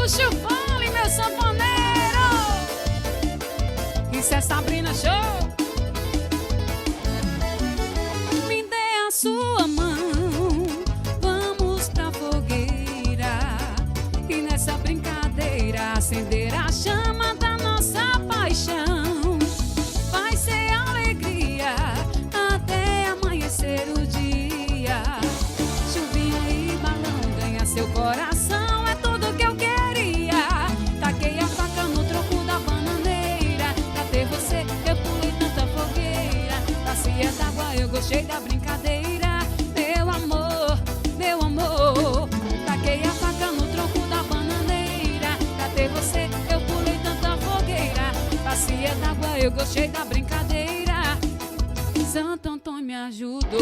Gaúcho, fale, meu sanfoneiro. Isso é Sabrina Show. Me dê a sua mão, vamos pra fogueira, e nessa brincadeira acender a chama da nossa paixão. Vai ser alegria até amanhecer o dia. Chuvinha e balão ganha seu coração, é tudo que eu queria. Taquei a faca no tronco da bananeira, pra ter você eu pulei tanta fogueira. Bacia d'água, eu gostei da brincadeira. Meu amor, meu amor. Taquei a faca no tronco da bananeira, pra ter você eu pulei tanta fogueira. Bacia d'água, eu gostei da brincadeira. Santo Antônio me ajudou.